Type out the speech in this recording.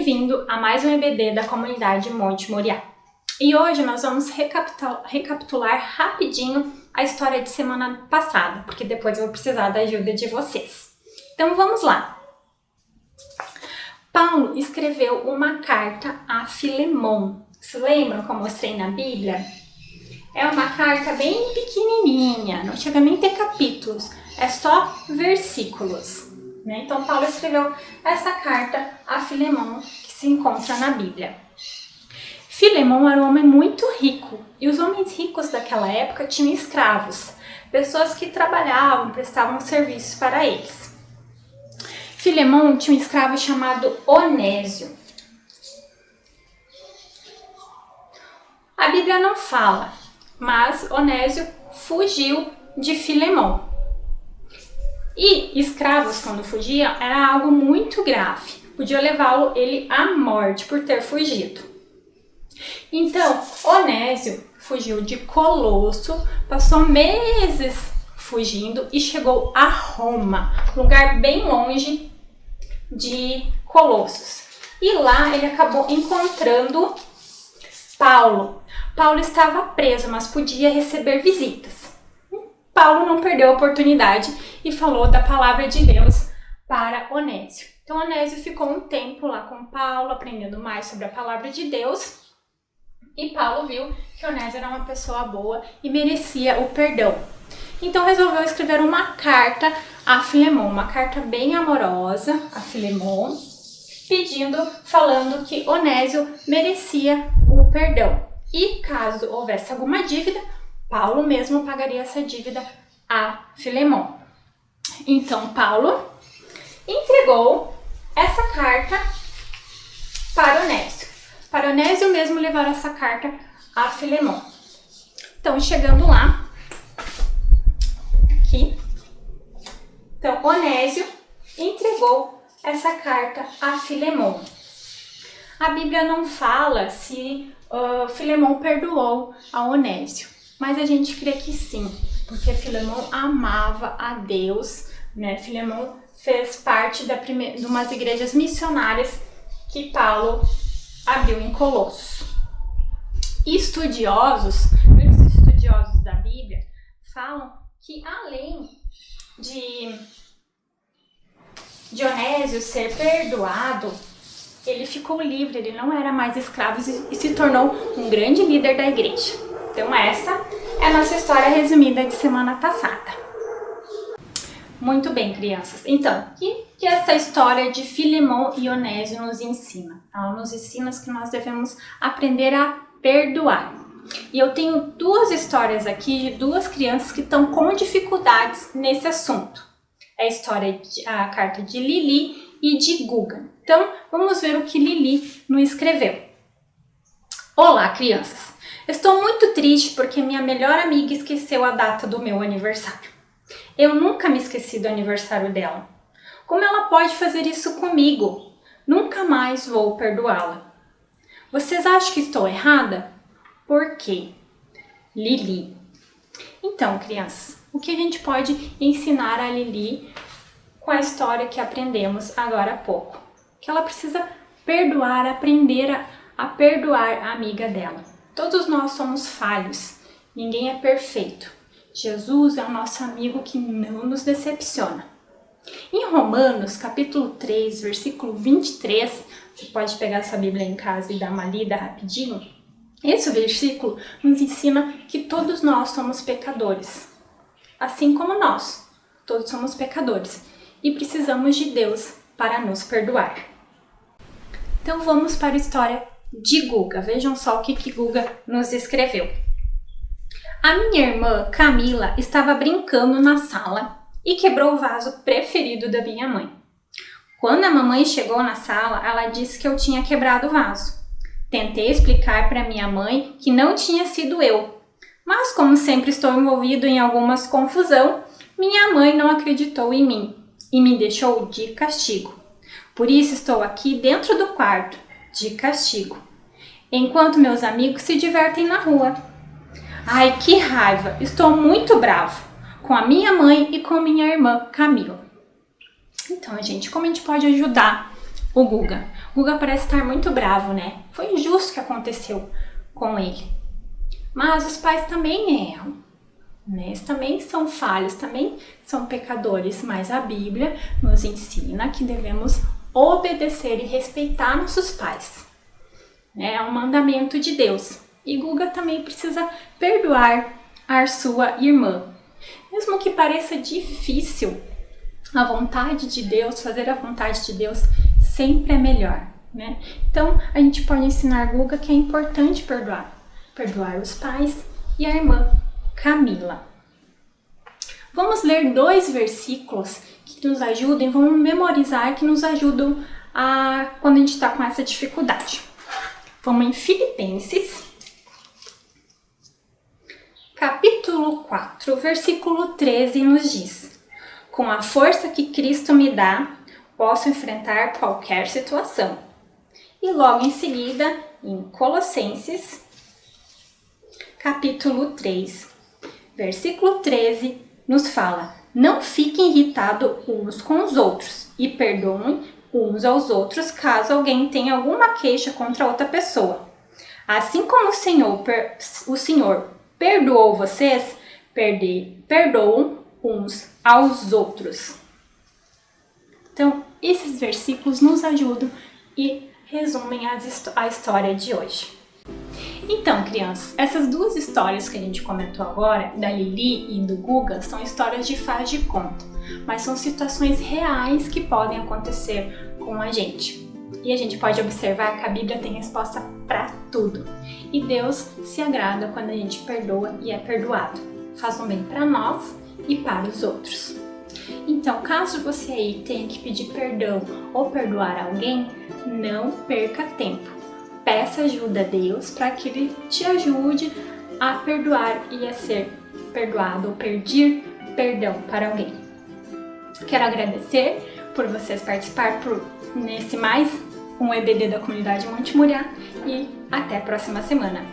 Bem-vindo a mais um EBD da comunidade Monte Moriá. E hoje nós vamos recapitular rapidinho a história de semana passada, porque depois eu vou precisar da ajuda de vocês. Então vamos lá. Paulo escreveu uma carta a Filemon. Se lembram que eu mostrei na Bíblia? É uma carta bem pequenininha, não chega nem a ter capítulos, é só versículos. Então Paulo escreveu essa carta a Filemon, que se encontra na Bíblia. Filemon era um homem muito rico, e os homens ricos daquela época tinham escravos, pessoas que trabalhavam, prestavam serviço para eles. Filemon tinha um escravo chamado Onésio. A Bíblia não fala, mas Onésio fugiu de Filemon. E escravos, quando fugiam, era algo muito grave. Podia levá-lo ele à morte por ter fugido. Então, Onésio fugiu de Colosso, passou meses fugindo e chegou a Roma, lugar bem longe de Colossos. E lá ele acabou encontrando Paulo. Paulo estava preso, mas podia receber visitas. Paulo não perdeu a oportunidade e falou da palavra de Deus para Onésio. Então, Onésio ficou um tempo lá com Paulo, aprendendo mais sobre a palavra de Deus. E Paulo viu que Onésio era uma pessoa boa e merecia o perdão. Então, resolveu escrever uma carta a Filemon, uma carta bem amorosa a Filemon, falando que Onésio merecia o perdão. E caso houvesse alguma dívida, Paulo mesmo pagaria essa dívida a Filemon. Então, Paulo entregou essa carta para Onésio. Para Onésio mesmo levar essa carta a Filemon. Então, chegando lá, aqui, então, Onésio entregou essa carta a Filemon. A Bíblia não fala se Filemon perdoou a Onésio. Mas a gente crê que sim, porque Filemon amava a Deus, né? Filemon fez parte de umas igrejas missionárias que Paulo abriu em Colossos. Muitos estudiosos da Bíblia, falam que além de Onésio ser perdoado, ele ficou livre, ele não era mais escravo e se tornou um grande líder da igreja. Então essa é a nossa história resumida de semana passada. Muito bem, crianças. Então, o que essa história de Filemon e Onésio nos ensina? Ela nos ensina que nós devemos aprender a perdoar. E eu tenho duas histórias aqui de duas crianças que estão com dificuldades nesse assunto. A carta de Lili e de Guga. Então, vamos ver o que Lili nos escreveu. Olá, crianças. Estou muito triste porque minha melhor amiga esqueceu a data do meu aniversário. Eu nunca me esqueci do aniversário dela. Como ela pode fazer isso comigo? Nunca mais vou perdoá-la. Vocês acham que estou errada? Por quê? Lili. Então, crianças, o que a gente pode ensinar a Lili com a história que aprendemos agora há pouco? Que ela precisa perdoar, aprender a perdoar a amiga dela. Todos nós somos falhos, ninguém é perfeito. Jesus é o nosso amigo que não nos decepciona. Em Romanos, capítulo 3, versículo 23, você pode pegar sua Bíblia em casa e dar uma lida rapidinho. Esse versículo nos ensina que todos nós somos pecadores. Assim como nós, todos somos pecadores e precisamos de Deus para nos perdoar. Então vamos para a história de Guga. Vejam só o que Guga nos escreveu. A minha irmã Camila estava brincando na sala e quebrou o vaso preferido da minha mãe. Quando a mamãe chegou na sala, ela disse que eu tinha quebrado o vaso. Tentei explicar para minha mãe que não tinha sido eu, mas como sempre estou envolvido em algumas confusão, minha mãe não acreditou em mim e me deixou de castigo. Por isso estou aqui dentro do quarto, de castigo, enquanto meus amigos se divertem na rua. Ai, que raiva! Estou muito bravo com a minha mãe e com minha irmã Camila. Então, gente, como a gente pode ajudar o Guga? Guga parece estar muito bravo, né? Foi injusto o que aconteceu com ele. Mas os pais também erram, né? Eles também são falhos, também são pecadores, mas a Bíblia nos ensina que devemos obedecer e respeitar nossos pais. É um mandamento de Deus. E Guga também precisa perdoar a sua irmã. Mesmo que pareça difícil, a vontade de Deus, fazer a vontade de Deus sempre é melhor, né? Então, a gente pode ensinar Guga que é importante perdoar. Perdoar os pais e a irmã Camila. Vamos ler 2 versículos que nos ajudem, vamos memorizar, que nos ajudam quando a gente está com essa dificuldade. Vamos em Filipenses, capítulo 4, versículo 13, nos diz: com a força que Cristo me dá, posso enfrentar qualquer situação. E logo em seguida, em Colossenses, capítulo 3, versículo 13, nos fala: não fiquem irritados uns com os outros e perdoem uns aos outros caso alguém tenha alguma queixa contra outra pessoa. Assim como o Senhor perdoou vocês, perdoam uns aos outros. Então, esses versículos nos ajudam e resumem a história de hoje. Então, crianças, essas 2 histórias que a gente comentou agora, da Lili e do Guga, são histórias de faz de conta, mas são situações reais que podem acontecer com a gente. E a gente pode observar que a Bíblia tem resposta para tudo. E Deus se agrada quando a gente perdoa e é perdoado. Faz um bem para nós e para os outros. Então, caso você aí tenha que pedir perdão ou perdoar alguém, não perca tempo. Peça ajuda a Deus para que Ele te ajude a perdoar e a ser perdoado ou pedir perdão para alguém. Quero agradecer por vocês participar nesse mais um EBD da comunidade Monte Moriá e até a próxima semana.